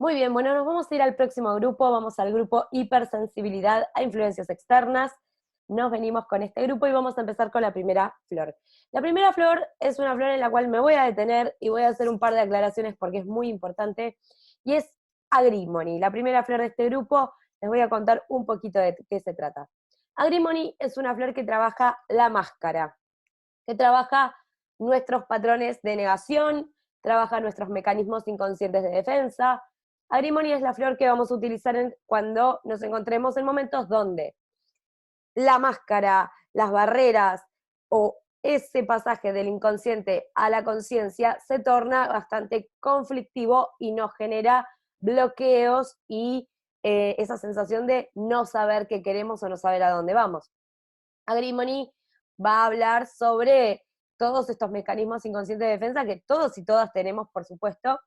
Muy bien, bueno, nos vamos a ir al próximo grupo, vamos al grupo hipersensibilidad a influencias externas. Nos venimos con este grupo y vamos a empezar con la primera flor. La primera flor es una flor en la cual me voy a detener y voy a hacer un par de aclaraciones porque es muy importante, y es Agrimony. La primera flor de este grupo, les voy a contar un poquito de qué se trata. Agrimony es una flor que trabaja la máscara, que trabaja nuestros patrones de negación, trabaja nuestros mecanismos inconscientes de defensa. Agrimony es la flor que vamos a utilizar cuando nos encontremos en momentos donde la máscara, las barreras o ese pasaje del inconsciente a la conciencia se torna bastante conflictivo y nos genera bloqueos y esa sensación de no saber qué queremos o no saber a dónde vamos. Agrimony va a hablar sobre todos estos mecanismos inconscientes de defensa que todos y todas tenemos, por supuesto,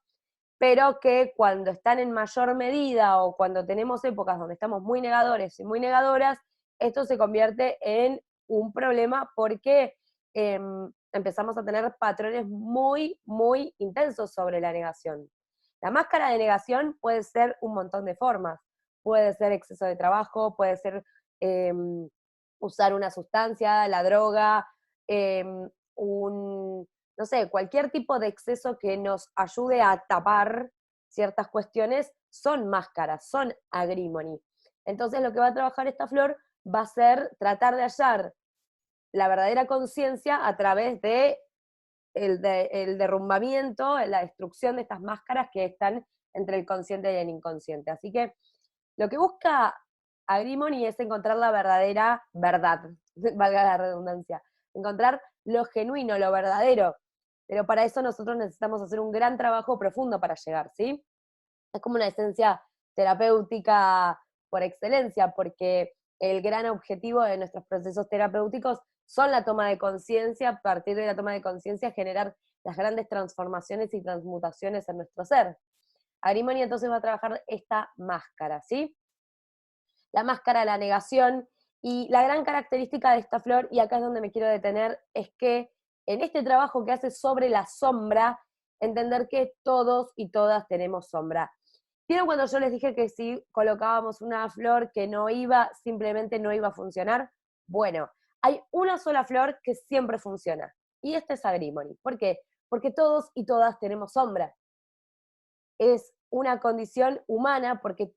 pero que cuando están en mayor medida o cuando tenemos épocas donde estamos muy negadores y muy negadoras, esto se convierte en un problema porque empezamos a tener patrones muy, muy intensos sobre la negación. La máscara de negación puede ser un montón de formas. Puede ser exceso de trabajo, puede ser usar una sustancia, la droga, no sé, cualquier tipo de exceso que nos ayude a tapar ciertas cuestiones son máscaras, son agrimony. Entonces lo que va a trabajar esta flor va a ser tratar de hallar la verdadera conciencia a través de el derrumbamiento, la destrucción de estas máscaras que están entre el consciente y el inconsciente. Así que lo que busca Agrimony es encontrar la verdadera verdad, valga la redundancia, encontrar lo genuino, lo verdadero. Pero para eso nosotros necesitamos hacer un gran trabajo profundo para llegar, ¿sí? Es como una esencia terapéutica por excelencia, porque el gran objetivo de nuestros procesos terapéuticos son la toma de conciencia, a partir de la toma de conciencia generar las grandes transformaciones y transmutaciones en nuestro ser. Agrimony entonces va a trabajar esta máscara, ¿sí? La máscara, la negación, y la gran característica de esta flor, y acá es donde me quiero detener, es que en este trabajo que hace sobre la sombra, entender que todos y todas tenemos sombra. ¿Vieron cuando yo les dije que si colocábamos una flor que no iba, simplemente no iba a funcionar? Bueno, hay una sola flor que siempre funciona, y esta es Agrimony. ¿Por qué? Porque todos y todas tenemos sombra. Es una condición humana, porque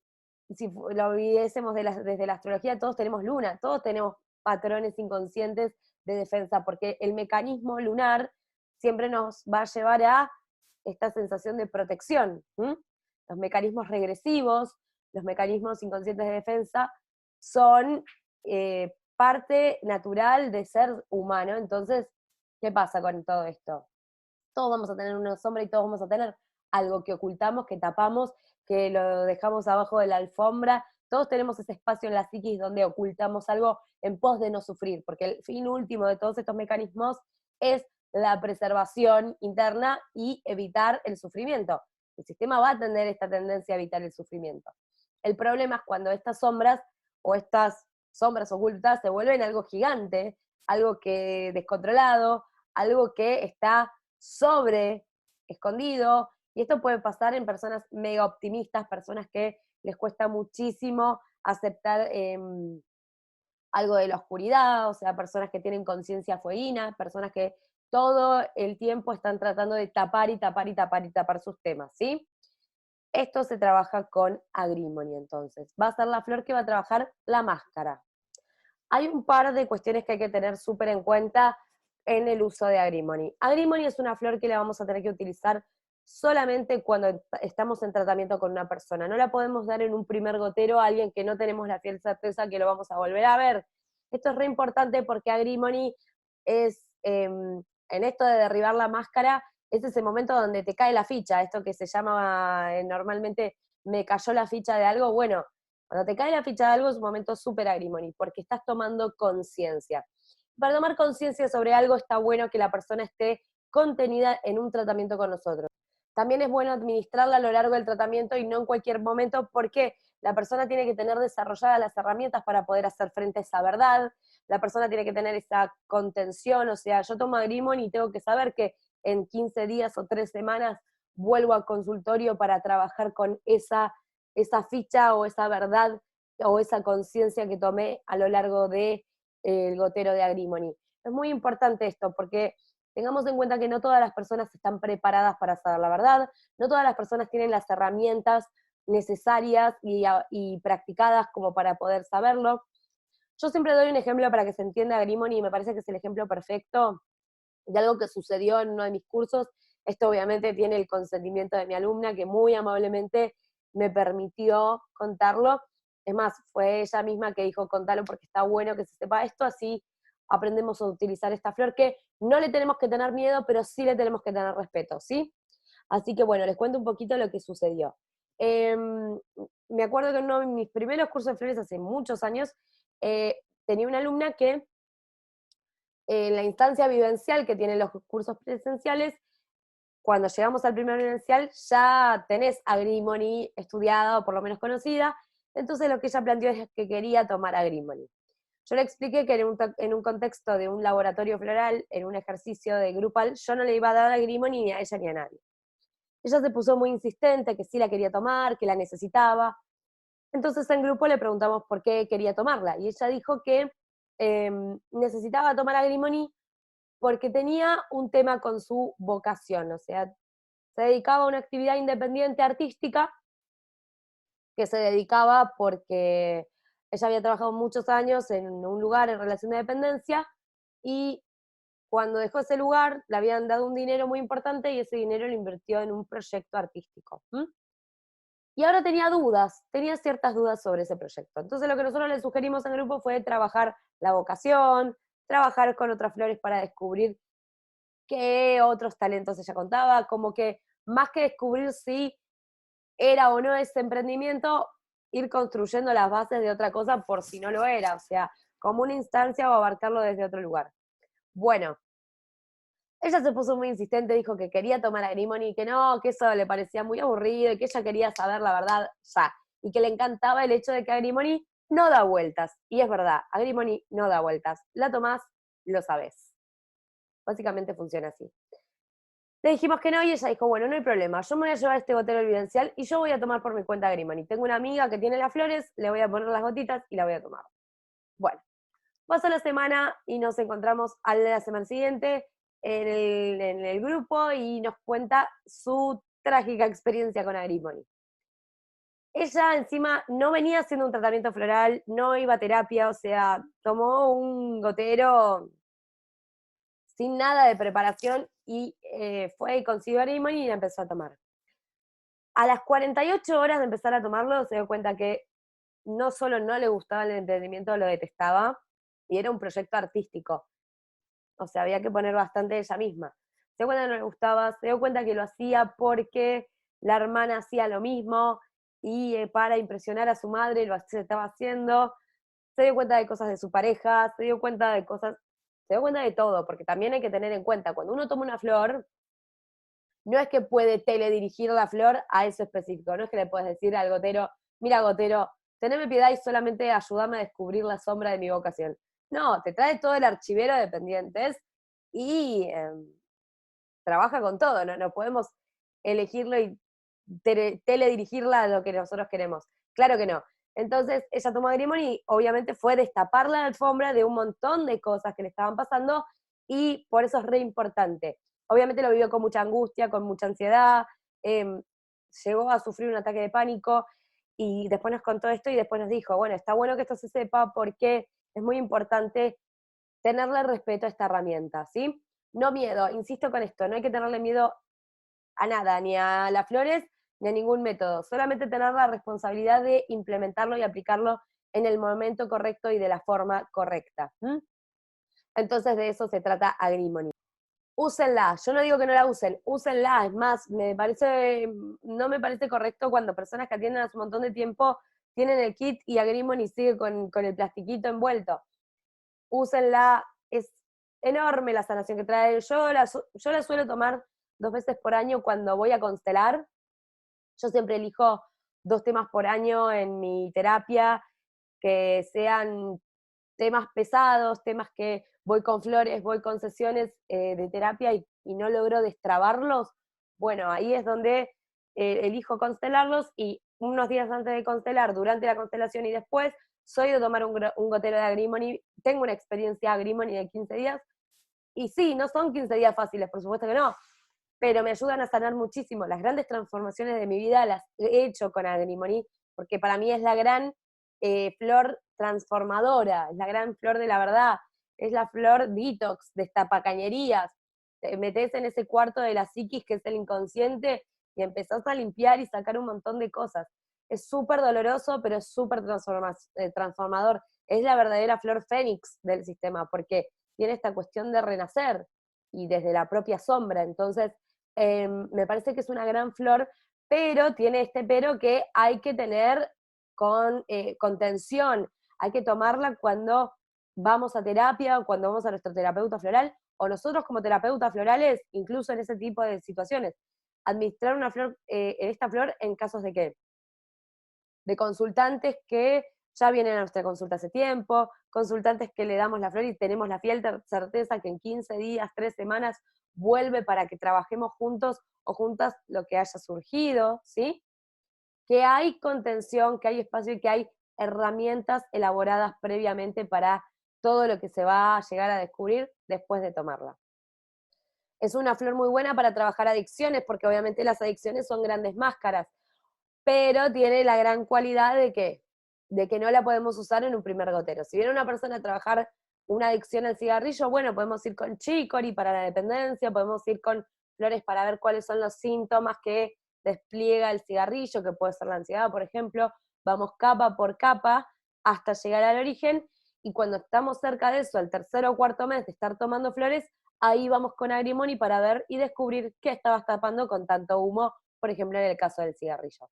si lo viésemos desde la astrología, todos tenemos luna, todos tenemos patrones inconscientes de defensa, porque el mecanismo lunar siempre nos va a llevar a esta sensación de protección. Los mecanismos regresivos, los mecanismos inconscientes de defensa, son parte natural de ser humano. Entonces, ¿qué pasa con todo esto? Todos vamos a tener una sombra y todos vamos a tener algo que ocultamos, que tapamos, que lo dejamos abajo de la alfombra. Todos tenemos ese espacio en la psiquis donde ocultamos algo en pos de no sufrir, porque el fin último de todos estos mecanismos es la preservación interna y evitar el sufrimiento. El sistema va a tener esta tendencia a evitar el sufrimiento. El problema es cuando estas sombras o estas sombras ocultas se vuelven algo gigante, algo que descontrolado, algo que está sobre escondido, y esto puede pasar en personas mega optimistas, personas que les cuesta muchísimo aceptar algo de la oscuridad, o sea, personas que tienen conciencia fueguina, personas que todo el tiempo están tratando de tapar y tapar y tapar y tapar sus temas, ¿sí? Esto se trabaja con Agrimony, entonces. Va a ser la flor que va a trabajar la máscara. Hay un par de cuestiones que hay que tener súper en cuenta en el uso de Agrimony. Agrimony es una flor que la vamos a tener que utilizar solamente cuando estamos en tratamiento con una persona. No la podemos dar en un primer gotero a alguien que no tenemos la fiel certeza que lo vamos a volver a ver. Esto es re importante porque Agrimony es, en esto de derribar la máscara, es ese momento donde te cae la ficha, esto que se llama normalmente me cayó la ficha de algo. Bueno, cuando te cae la ficha de algo es un momento súper Agrimony, porque estás tomando conciencia. Para tomar conciencia sobre algo está bueno que la persona esté contenida en un tratamiento con nosotros. También es bueno administrarla a lo largo del tratamiento y no en cualquier momento, porque la persona tiene que tener desarrolladas las herramientas para poder hacer frente a esa verdad. La persona tiene que tener esa contención, o sea, yo tomo Agrimony y tengo que saber que en 15 días o 3 semanas vuelvo al consultorio para trabajar con esa ficha o esa verdad o esa conciencia que tomé a lo largo del gotero de Agrimony. Es muy importante esto, porque tengamos en cuenta que no todas las personas están preparadas para saber la verdad, no todas las personas tienen las herramientas necesarias y practicadas como para poder saberlo. Yo siempre doy un ejemplo para que se entienda Agrimony, y me parece que es el ejemplo perfecto de algo que sucedió en uno de mis cursos. Esto obviamente tiene el consentimiento de mi alumna, que muy amablemente me permitió contarlo. Es más, fue ella misma que dijo, contalo porque está bueno que se sepa esto, así aprendemos a utilizar esta flor que no le tenemos que tener miedo, pero sí le tenemos que tener respeto, ¿sí? Así que bueno, les cuento un poquito lo que sucedió. Me acuerdo que en uno de mis primeros cursos de flores hace muchos años, tenía una alumna que en la instancia vivencial que tienen los cursos presenciales, cuando llegamos al primer vivencial ya tenés Agrimony estudiada o por lo menos conocida, entonces lo que ella planteó es que quería tomar Agrimony. Yo le expliqué que en un contexto de un laboratorio floral, en un ejercicio de grupal, yo no le iba a dar Agrimony ni a ella ni a nadie. Ella se puso muy insistente, que sí la quería tomar, que la necesitaba. Entonces en grupo le preguntamos por qué quería tomarla, y ella dijo que necesitaba tomar Agrimony porque tenía un tema con su vocación, o sea, se dedicaba a una actividad independiente artística que se dedicaba porque ella había trabajado muchos años en un lugar en relación de dependencia y cuando dejó ese lugar le habían dado un dinero muy importante y ese dinero lo invirtió en un proyecto artístico. Y ahora tenía ciertas dudas sobre ese proyecto. Entonces lo que nosotros le sugerimos al grupo fue trabajar la vocación, trabajar con otras flores para descubrir qué otros talentos ella contaba, como que más que descubrir si era o no ese emprendimiento, ir construyendo las bases de otra cosa por si no lo era, o sea, como una instancia o abarcarlo desde otro lugar. Bueno, ella se puso muy insistente, dijo que quería tomar Agrimony, que no, que eso le parecía muy aburrido y que ella quería saber la verdad ya, y que le encantaba el hecho de que Agrimony no da vueltas. Y es verdad, Agrimony no da vueltas. La tomás, lo sabés. Básicamente funciona así. Le dijimos que no y ella dijo, bueno, no hay problema, yo me voy a llevar este gotero vivencial y yo voy a tomar por mi cuenta Agrimony. Tengo una amiga que tiene las flores, le voy a poner las gotitas y la voy a tomar. Bueno, pasó la semana y nos encontramos a la semana siguiente en el grupo y nos cuenta su trágica experiencia con Agrimony. Ella encima no venía haciendo un tratamiento floral, no iba a terapia, o sea, tomó un gotero sin nada de preparación y fue y consiguió Agrimony y la empezó a tomar. A las 48 horas de empezar a tomarlo se dio cuenta que no solo no le gustaba el emprendimiento, lo detestaba, y era un proyecto artístico. O sea, había que poner bastante de ella misma. Se dio cuenta que no le gustaba, se dio cuenta que lo hacía porque la hermana hacía lo mismo y para impresionar a su madre lo estaba haciendo. Se dio cuenta de cosas de su pareja, se dio cuenta de cosas, se dio cuenta de todo, porque también hay que tener en cuenta, cuando uno toma una flor, no es que puede teledirigir la flor a eso específico, no es que le puedes decir al gotero, mira gotero, teneme piedad y solamente ayúdame a descubrir la sombra de mi vocación. No, te trae todo el archivero de pendientes y trabaja con todo, no podemos elegirlo y teledirigirla a lo que nosotros queremos. Claro que no. Entonces ella tomó Agrimony y obviamente fue destapar la alfombra de un montón de cosas que le estaban pasando y por eso es re importante. Obviamente lo vivió con mucha angustia, con mucha ansiedad, llegó a sufrir un ataque de pánico y después nos contó esto y después nos dijo, bueno, está bueno que esto se sepa porque es muy importante tenerle respeto a esta herramienta, ¿sí? No miedo, insisto con esto, no hay que tenerle miedo a nada, ni a las flores, ni a ningún método, solamente tener la responsabilidad de implementarlo y aplicarlo en el momento correcto y de la forma correcta. Entonces de eso se trata Agrimony. Úsenla, yo no digo que no la usen, úsenla, es más, no me parece correcto cuando personas que atienden hace un montón de tiempo tienen el kit y Agrimony sigue con el plastiquito envuelto. Úsenla, es enorme la sanación que trae. Yo la suelo tomar 2 veces por año cuando voy a constelar. Yo siempre elijo 2 temas por año en mi terapia, que sean temas pesados, temas que voy con flores, voy con sesiones de terapia y no logro destrabarlos. Bueno, ahí es donde elijo constelarlos y unos días antes de constelar, durante la constelación y después, soy de tomar un gotero de Agrimony. Tengo una experiencia Agrimony de 15 días y sí, no son 15 días fáciles, por supuesto que no, pero me ayudan a sanar muchísimo. Las grandes transformaciones de mi vida las he hecho con Agrimony, porque para mí es la gran flor transformadora, es la gran flor de la verdad, es la flor detox, destapacañerías. Te metes en ese cuarto de la psiquis que es el inconsciente y empezás a limpiar y sacar un montón de cosas. Es súper doloroso, pero es súper transformador. Es la verdadera flor fénix del sistema, porque tiene esta cuestión de renacer y desde la propia sombra. Entonces, me parece que es una gran flor, pero tiene este pero que hay que tener con contención. Hay que tomarla cuando vamos a terapia o cuando vamos a nuestro terapeuta floral, o nosotros como terapeutas florales, incluso en ese tipo de situaciones. Administrar una flor, esta flor en casos de qué? De consultantes que ya vienen a nuestra consulta hace tiempo, consultantes que le damos la flor y tenemos la fiel certeza que en 15 días, 3 semanas, vuelve para que trabajemos juntos o juntas lo que haya surgido, ¿sí? Que hay contención, que hay espacio y que hay herramientas elaboradas previamente para todo lo que se va a llegar a descubrir después de tomarla. Es una flor muy buena para trabajar adicciones, porque obviamente las adicciones son grandes máscaras, pero tiene la gran cualidad de que no la podemos usar en un primer gotero. Si viene una persona a trabajar una adicción al cigarrillo, bueno, podemos ir con chicory para la dependencia, podemos ir con flores para ver cuáles son los síntomas que despliega el cigarrillo, que puede ser la ansiedad, por ejemplo. Vamos capa por capa hasta llegar al origen, y cuando estamos cerca de eso, al tercer o cuarto mes de estar tomando flores, ahí vamos con Agrimony para ver y descubrir qué estabas tapando con tanto humo, por ejemplo, en el caso del cigarrillo.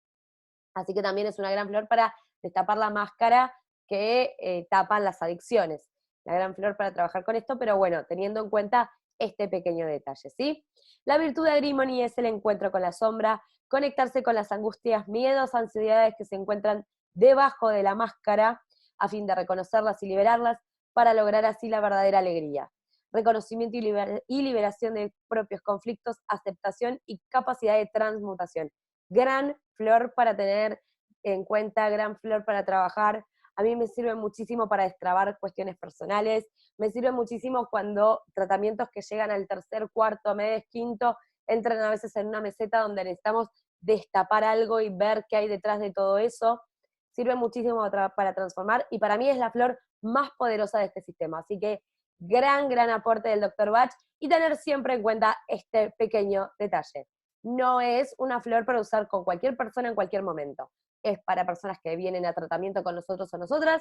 Así que también es una gran flor para destapar la máscara que tapan las adicciones. La gran flor para trabajar con esto, pero bueno, teniendo en cuenta este pequeño detalle, ¿sí? La virtud de Agrimony es el encuentro con la sombra, conectarse con las angustias, miedos, ansiedades que se encuentran debajo de la máscara, a fin de reconocerlas y liberarlas, para lograr así la verdadera alegría. Reconocimiento y liberación de propios conflictos, aceptación y capacidad de transmutación. Gran flor para tener en cuenta, gran flor para trabajar. A mí me sirve muchísimo para destrabar cuestiones personales, me sirve muchísimo cuando tratamientos que llegan al tercer, cuarto mes, quinto, entran a veces en una meseta donde necesitamos destapar algo y ver qué hay detrás de todo eso. Sirve muchísimo para transformar, y para mí es la flor más poderosa de este sistema. Así que gran aporte del Dr. Bach, y tener siempre en cuenta este pequeño detalle. No es una flor para usar con cualquier persona en cualquier momento. Es para personas que vienen a tratamiento con nosotros o nosotras,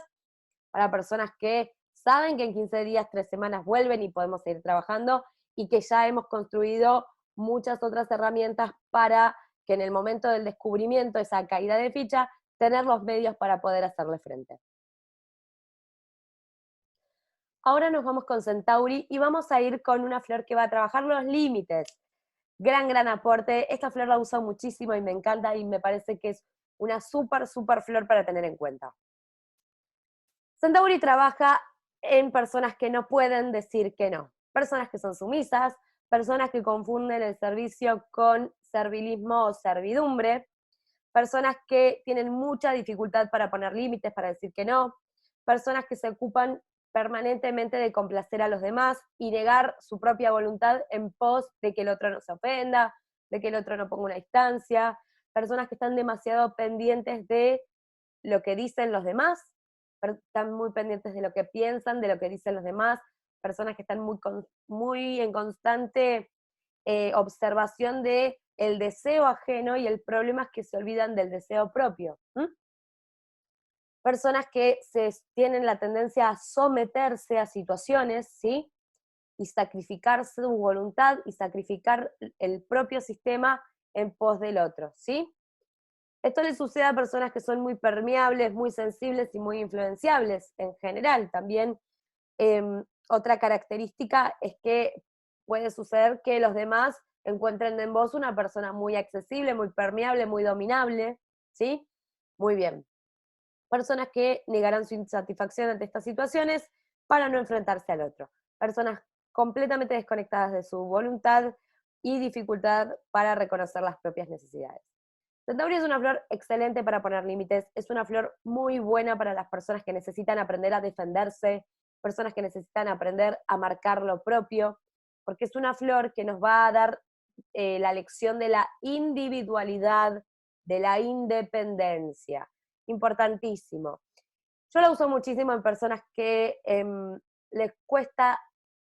para personas que saben que en 15 días, 3 semanas vuelven y podemos seguir trabajando, y que ya hemos construido muchas otras herramientas para que en el momento del descubrimiento, esa caída de ficha, tener los medios para poder hacerle frente. Ahora nos vamos con Centauri y vamos a ir con una flor que va a trabajar los límites. Gran aporte. Esta flor la uso muchísimo y me encanta, y me parece que es una súper flor para tener en cuenta. Centauri trabaja en personas que no pueden decir que no. Personas que son sumisas, personas que confunden el servicio con servilismo o servidumbre, personas que tienen mucha dificultad para poner límites, para decir que no, personas que se ocupan permanentemente de complacer a los demás y negar su propia voluntad en pos de que el otro no se ofenda, de que el otro no ponga una distancia, personas que están demasiado pendientes de lo que dicen los demás, están muy pendientes de lo que piensan, de lo que dicen los demás, personas que están muy en constante observación de el deseo ajeno, y el problema es que se olvidan del deseo propio. Personas que tienen la tendencia a someterse a situaciones, ¿sí? Y sacrificar su voluntad y sacrificar el propio sistema en pos del otro, ¿sí? Esto le sucede a personas que son muy permeables, muy sensibles y muy influenciables en general. También otra característica es que puede suceder que los demás encuentren en vos una persona muy accesible, muy permeable, muy dominable, ¿sí? Muy bien. Personas que negarán su insatisfacción ante estas situaciones para no enfrentarse al otro. Personas completamente desconectadas de su voluntad, y dificultad para reconocer las propias necesidades. Centauri es una flor excelente para poner límites, es una flor muy buena para las personas que necesitan aprender a defenderse, personas que necesitan aprender a marcar lo propio, porque es una flor que nos va a dar la lección de la individualidad, de la independencia. Importantísimo. Yo la uso muchísimo en personas que les cuesta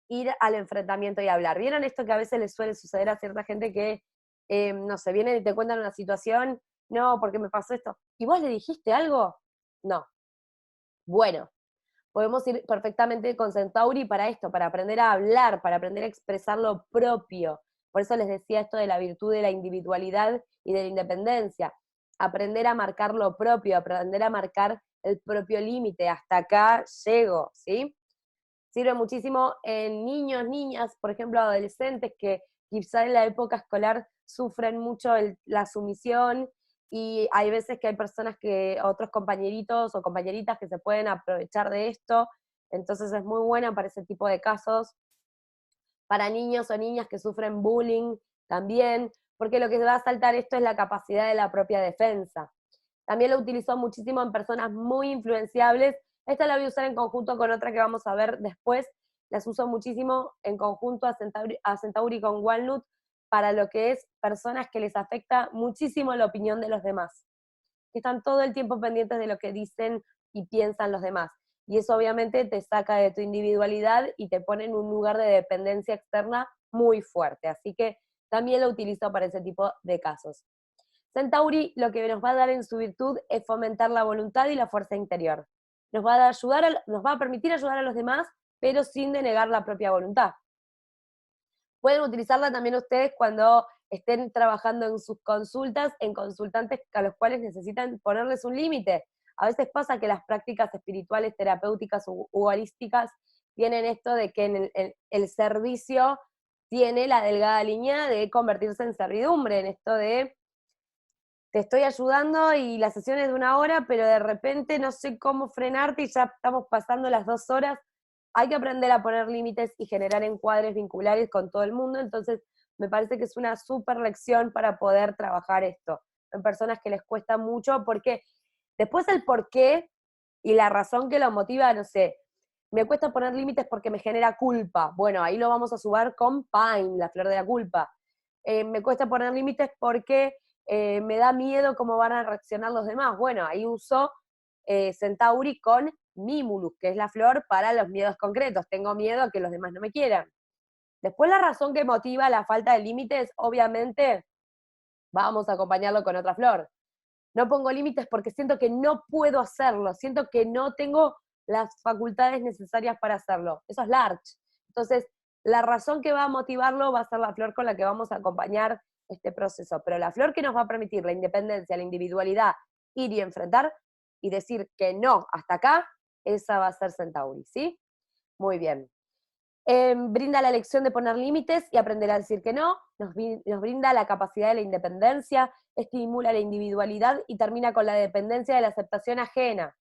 ir al enfrentamiento y hablar. ¿Vieron esto que a veces les suele suceder a cierta gente que, no sé, vienen y te cuentan una situación? No, porque me pasó esto. ¿Y vos le dijiste algo? No. Bueno, podemos ir perfectamente con Centauri para esto, para aprender a hablar, para aprender a expresar lo propio. Por eso les decía esto de la virtud de la individualidad y de la independencia. Aprender a marcar lo propio, aprender a marcar el propio límite. Hasta acá llego, ¿sí? Sirve muchísimo en niños, niñas, por ejemplo, adolescentes que quizá en la época escolar sufren mucho la sumisión y hay veces que hay personas que, otros compañeritos o compañeritas que se pueden aprovechar de esto, entonces es muy buena para ese tipo de casos. Para niños o niñas que sufren bullying también, porque lo que va a saltar esto es la capacidad de la propia defensa. También lo utilizó muchísimo en personas muy influenciables. Esta la voy a usar en conjunto con otra que vamos a ver después. Las uso muchísimo en conjunto a Centauri con Walnut para lo que es personas que les afecta muchísimo la opinión de los demás, que están todo el tiempo pendientes de lo que dicen y piensan los demás. Y eso obviamente te saca de tu individualidad y te pone en un lugar de dependencia externa muy fuerte. Así que también lo utilizo para ese tipo de casos. Centauri lo que nos va a dar en su virtud es fomentar la voluntad y la fuerza interior. Nos va a permitir ayudar a los demás, pero sin denegar la propia voluntad. Pueden utilizarla también ustedes cuando estén trabajando en sus consultas, en consultantes a los cuales necesitan ponerles un límite. A veces pasa que las prácticas espirituales, terapéuticas u holísticas tienen esto de que el servicio tiene la delgada línea de convertirse en servidumbre, en esto de te estoy ayudando y la sesión es de 1 hora, pero de repente no sé cómo frenarte y ya estamos pasando las 2 horas. Hay que aprender a poner límites y generar encuadres vinculares con todo el mundo, entonces me parece que es una súper lección para poder trabajar esto en personas que les cuesta mucho, porque después el por qué y la razón que lo motiva, no sé, me cuesta poner límites porque me genera culpa. Bueno, ahí lo vamos a subar con Pine, la flor de la culpa. Me cuesta poner límites porque me da miedo cómo van a reaccionar los demás. Bueno, ahí uso Centauri con Mimulus, que es la flor para los miedos concretos. Tengo miedo a que los demás no me quieran. Después la razón que motiva la falta de límites, obviamente, vamos a acompañarlo con otra flor. No pongo límites porque siento que no puedo hacerlo, siento que no tengo las facultades necesarias para hacerlo. Eso es Larch. Entonces, la razón que va a motivarlo va a ser la flor con la que vamos a acompañar este proceso. Pero la flor que nos va a permitir la independencia, la individualidad, ir y enfrentar y decir que no, hasta acá, esa va a ser Centauri, ¿sí? Muy bien. Brinda la lección de poner límites y aprender a decir que no, nos brinda la capacidad de la independencia, estimula la individualidad y termina con la dependencia de la aceptación ajena,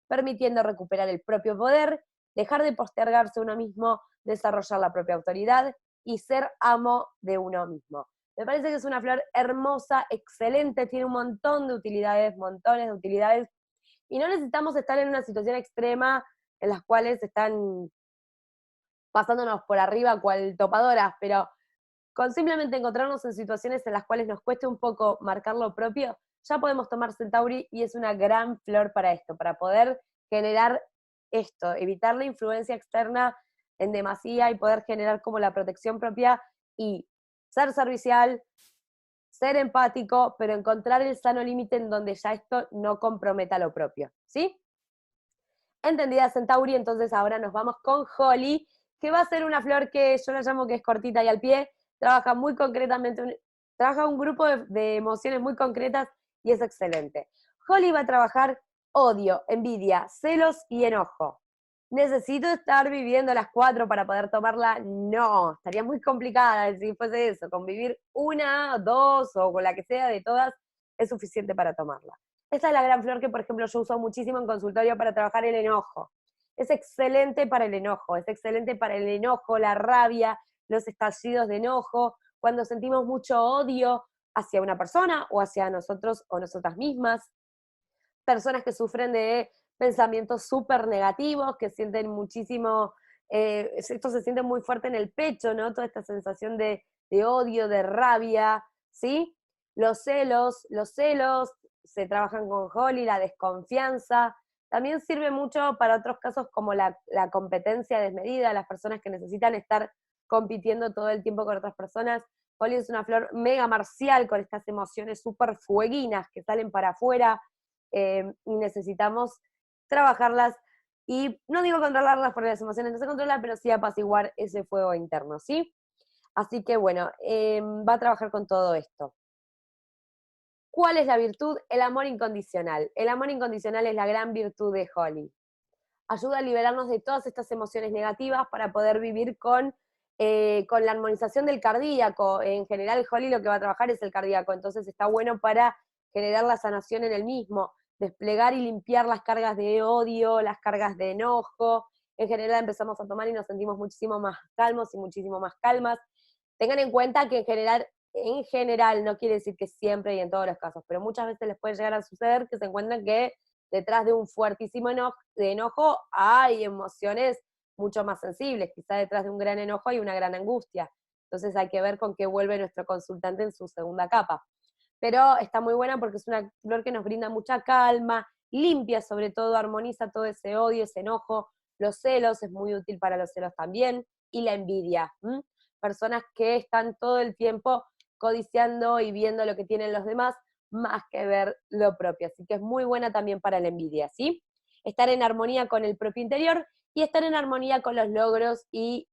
permitiendo recuperar el propio poder, dejar de postergarse uno mismo, desarrollar la propia autoridad y ser amo de uno mismo. Me parece que es una flor hermosa, excelente, tiene un montón de utilidades, montones de utilidades, y no necesitamos estar en una situación extrema en las cuales están pasándonos por arriba cual topadoras, pero con simplemente encontrarnos en situaciones en las cuales nos cueste un poco marcar lo propio, ya podemos tomar Centauri y es una gran flor para esto, para poder generar esto, evitar la influencia externa en demasía y poder generar como la protección propia y ser servicial, ser empático, pero encontrar el sano límite en donde ya esto no comprometa lo propio, ¿sí? Entendida Centauri, entonces ahora nos vamos con Holly, que va a ser una flor que yo la llamo que es cortita y al pie, trabaja muy concretamente, trabaja un grupo de emociones muy concretas y es excelente. Holly va a trabajar odio, envidia, celos y enojo. ¿Necesito estar viviendo las 4 para poder tomarla? No, estaría muy complicada si fuese eso. Convivir 1, 2 o con la que sea de todas es suficiente para tomarla. Esta es la gran flor que, por ejemplo, yo uso muchísimo en consultorio para trabajar el enojo. Es excelente para el enojo, es excelente para el enojo, la rabia, los estallidos de enojo, cuando sentimos mucho odio hacia una persona o hacia nosotros o nosotras mismas, personas que sufren de pensamientos súper negativos, que sienten muchísimo, esto se siente muy fuerte en el pecho, ¿no? Toda esta sensación de odio, de rabia, ¿sí? Los celos se trabajan con Holly, la desconfianza. También sirve mucho para otros casos como la competencia desmedida, las personas que necesitan estar compitiendo todo el tiempo con otras personas. Holly es una flor mega marcial con estas emociones súper fueguinas que salen para afuera, y necesitamos trabajarlas y no digo controlarlas porque las emociones no se controlan, pero sí apaciguar ese fuego interno, ¿sí? Así que bueno, va a trabajar con todo esto. ¿Cuál es la virtud? El amor incondicional. El amor incondicional es la gran virtud de Holly. Ayuda a liberarnos de todas estas emociones negativas para poder vivir con la armonización del cardíaco. En general, Holly lo que va a trabajar es el cardíaco, entonces está bueno para generar la sanación en el mismo, desplegar y limpiar las cargas de odio, las cargas de enojo. En general empezamos a tomar y nos sentimos muchísimo más calmos y muchísimo más calmas. Tengan en cuenta que en general, no quiere decir que siempre y en todos los casos, pero muchas veces les puede llegar a suceder que se encuentran que detrás de un fuertísimo enojo hay emociones mucho más sensibles, quizá detrás de un gran enojo hay una gran angustia. Entonces hay que ver con qué vuelve nuestro consultante en su segunda capa. Pero está muy buena porque es una flor que nos brinda mucha calma, limpia sobre todo, armoniza todo ese odio, ese enojo, los celos, es muy útil para los celos también, y la envidia. Personas que están todo el tiempo codiciando y viendo lo que tienen los demás, más que ver lo propio. Así que es muy buena también para la envidia, ¿sí? Estar en armonía con el propio interior y estar en armonía con los logros y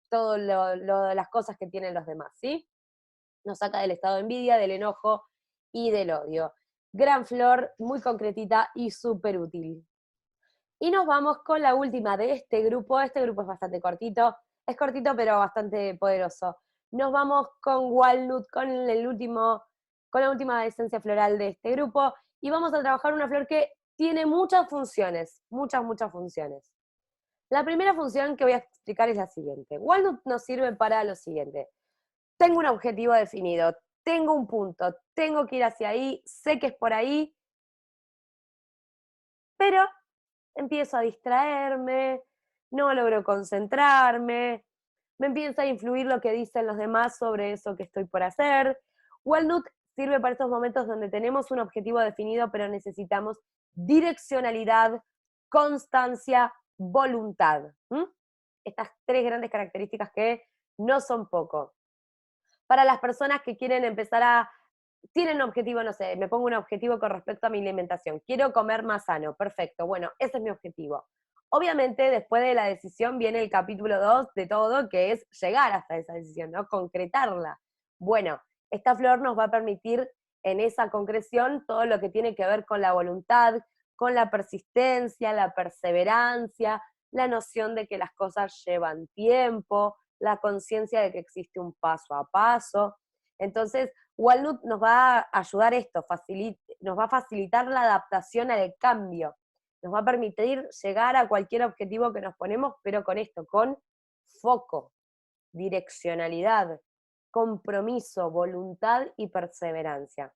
todas las cosas que tienen los demás, ¿sí? Nos saca del estado de envidia, del enojo y del odio. Gran flor, muy concretita y súper útil. Y nos vamos con la última de este grupo. Este grupo es bastante cortito. Es cortito, pero bastante poderoso. Nos vamos con Walnut, con la última esencia floral de este grupo. Y vamos a trabajar una flor que tiene muchas funciones. Muchas funciones. La primera función que voy a explicar es la siguiente. Walnut nos sirve para lo siguiente. Tengo un objetivo definido, tengo un punto, tengo que ir hacia ahí, sé que es por ahí, pero empiezo a distraerme, no logro concentrarme, me empieza a influir lo que dicen los demás sobre eso que estoy por hacer. Walnut sirve para estos momentos donde tenemos un objetivo definido, pero necesitamos direccionalidad, constancia, voluntad. Estas tres grandes características que no son poco. Para las personas que quieren tienen un objetivo, no sé, me pongo un objetivo con respecto a mi alimentación, quiero comer más sano, perfecto, bueno, ese es mi objetivo. Obviamente, después de la decisión viene el capítulo 2 de todo, que es llegar hasta esa decisión, ¿no? Concretarla. Bueno, esta flor nos va a permitir en esa concreción todo lo que tiene que ver con la voluntad, con la persistencia, la perseverancia, la noción de que las cosas llevan tiempo, la conciencia de que existe un paso a paso. Entonces, Walnut nos va a ayudar esto, nos va a facilitar la adaptación al cambio, nos va a permitir llegar a cualquier objetivo que nos ponemos, pero con esto, con foco, direccionalidad, compromiso, voluntad y perseverancia.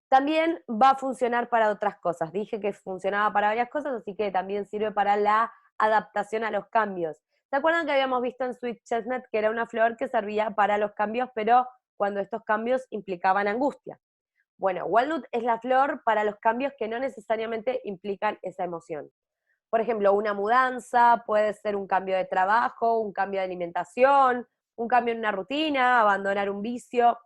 También va a funcionar para otras cosas. Dije que funcionaba para varias cosas, así que también sirve para la adaptación a los cambios. ¿Se acuerdan que habíamos visto en Sweet Chestnut que era una flor que servía para los cambios, pero cuando estos cambios implicaban angustia? Bueno, Walnut es la flor para los cambios que no necesariamente implican esa emoción. Por ejemplo, una mudanza, puede ser un cambio de trabajo, un cambio de alimentación, un cambio en una rutina, abandonar un vicio.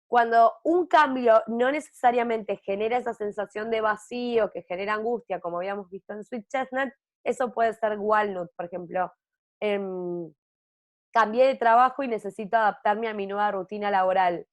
Cuando un cambio no necesariamente genera esa sensación de vacío, que genera angustia, como habíamos visto en Sweet Chestnut, eso puede ser Walnut, por ejemplo. Cambié de trabajo y necesito adaptarme a mi nueva rutina laboral.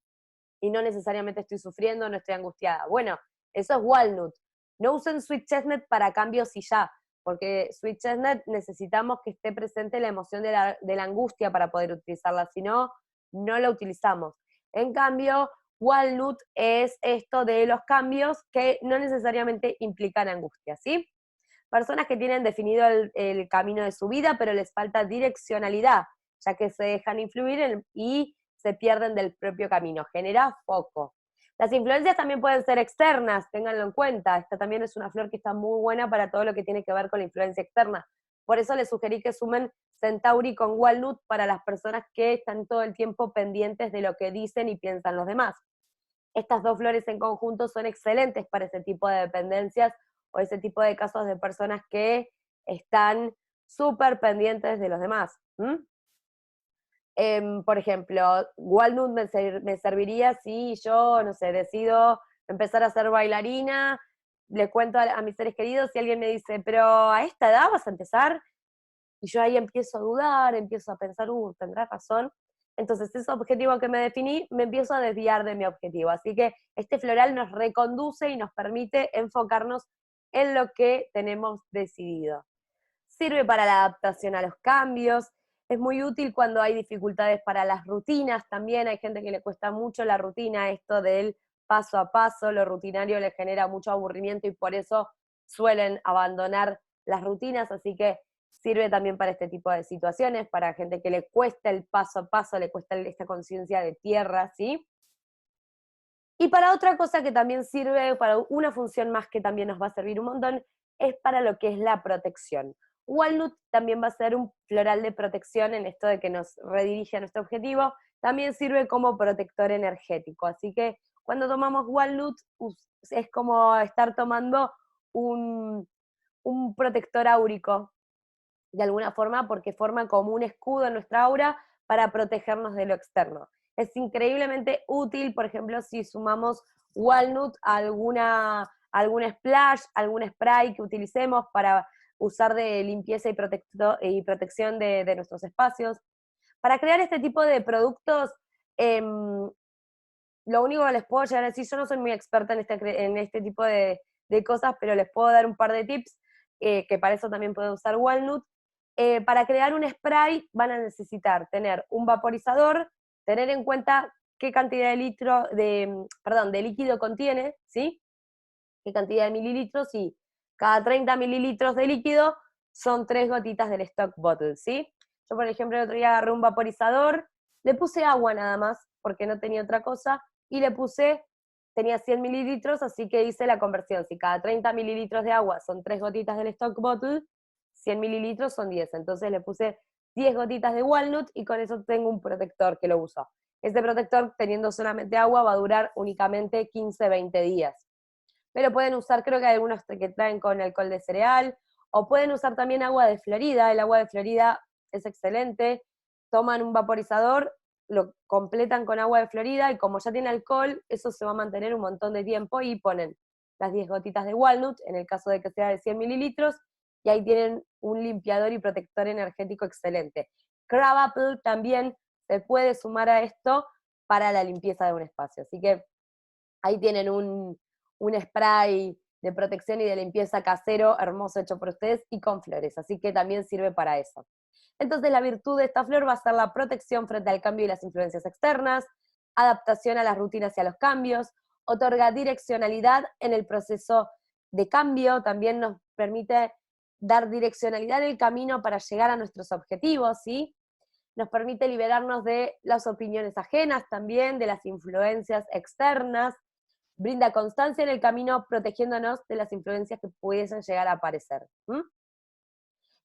Y no necesariamente estoy sufriendo, no estoy angustiada. Bueno, eso es Walnut. No usen Sweet Chestnut para cambios y ya, porque Sweet Chestnut necesitamos que esté presente la emoción de la angustia para poder utilizarla, si no, no la utilizamos. En cambio, Walnut es esto de los cambios que no necesariamente implican angustia, ¿sí? Personas que tienen definido el camino de su vida, pero les falta direccionalidad. ya que se dejan influir y se pierden del propio camino, genera foco. Las influencias también pueden ser externas, ténganlo en cuenta, esta también es una flor que está muy buena para todo lo que tiene que ver con la influencia externa. Por eso les sugerí que sumen Centauri con Walnut para las personas que están todo el tiempo pendientes de lo que dicen y piensan los demás. Estas dos flores en conjunto son excelentes para ese tipo de dependencias o ese tipo de casos de personas que están súper pendientes de los demás. Por ejemplo, Walnut me serviría si yo, no sé, decido empezar a ser bailarina, le cuento a mis seres queridos y alguien me dice, pero a esta edad vas a empezar, y yo ahí empiezo a dudar, empiezo a pensar, tendrá razón. Entonces ese objetivo que me definí, me empiezo a desviar de mi objetivo. Así que este floral nos reconduce y nos permite enfocarnos en lo que tenemos decidido. Sirve para la adaptación a los cambios, es muy útil cuando hay dificultades para las rutinas también, hay gente que le cuesta mucho la rutina, esto del paso a paso, lo rutinario le genera mucho aburrimiento y por eso suelen abandonar las rutinas, así que sirve también para este tipo de situaciones, para gente que le cuesta el paso a paso, le cuesta esta conciencia de tierra, ¿sí? Y para otra cosa que también sirve, para una función más que también nos va a servir un montón, es para lo que es la protección. Walnut también va a ser un floral de protección en esto de que nos redirige a nuestro objetivo, también sirve como protector energético, así que cuando tomamos walnut es como estar tomando un, un protector áurico, de alguna forma, porque forma como un escudo en nuestra aura para protegernos de lo externo. Es increíblemente útil, por ejemplo, si sumamos walnut a algún splash, algún spray que utilicemos para usar de limpieza y protección de nuestros espacios. Para crear este tipo de productos, lo único que les puedo llegar a decir, yo no soy muy experta en este tipo de cosas, pero les puedo dar un par de tips, que para eso también pueden usar Walnut. Para crear un spray van a necesitar tener un vaporizador, tener en cuenta qué cantidad de líquido contiene, ¿sí? Qué cantidad de mililitros, y cada 30 mililitros de líquido son 3 gotitas del stock bottle, ¿sí? Yo, por ejemplo, el otro día agarré un vaporizador, le puse agua nada más, porque no tenía otra cosa, y tenía 100 mililitros, así que hice la conversión. Si cada 30 mililitros de agua son 3 gotitas del stock bottle, 100 mililitros son 10. Entonces le puse 10 gotitas de walnut y con eso tengo un protector que lo uso. Este protector, teniendo solamente agua, va a durar únicamente 15-20 días. Pero pueden usar, creo que hay algunos que traen con alcohol de cereal, o pueden usar también agua de Florida. El agua de Florida es excelente. Toman un vaporizador, lo completan con agua de Florida y como ya tiene alcohol, eso se va a mantener un montón de tiempo y ponen las 10 gotitas de walnut, en el caso de que sea de 100 mililitros, y ahí tienen un limpiador y protector energético excelente. Crab Apple también se puede sumar a esto para la limpieza de un espacio. Así que ahí tienen un spray de protección y de limpieza casero hermoso hecho por ustedes y con flores, así que también sirve para eso. Entonces la virtud de esta flor va a ser la protección frente al cambio y las influencias externas, adaptación a las rutinas y a los cambios, otorga direccionalidad en el proceso de cambio, también nos permite dar direccionalidad en el camino para llegar a nuestros objetivos, ¿sí? Nos permite liberarnos de las opiniones ajenas también, de las influencias externas, brinda constancia en el camino protegiéndonos de las influencias que pudiesen llegar a aparecer.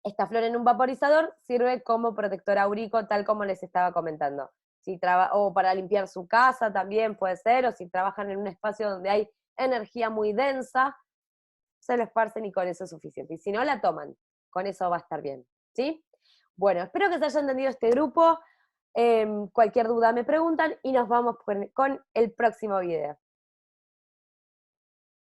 Esta flor en un vaporizador sirve como protector áurico, tal como les estaba comentando. O para limpiar su casa también puede ser, o si trabajan en un espacio donde hay energía muy densa, se lo esparcen y con eso es suficiente. Y si no, la toman, con eso va a estar bien, ¿sí? Bueno, espero que se haya entendido este grupo. Cualquier duda me preguntan y nos vamos con el próximo video.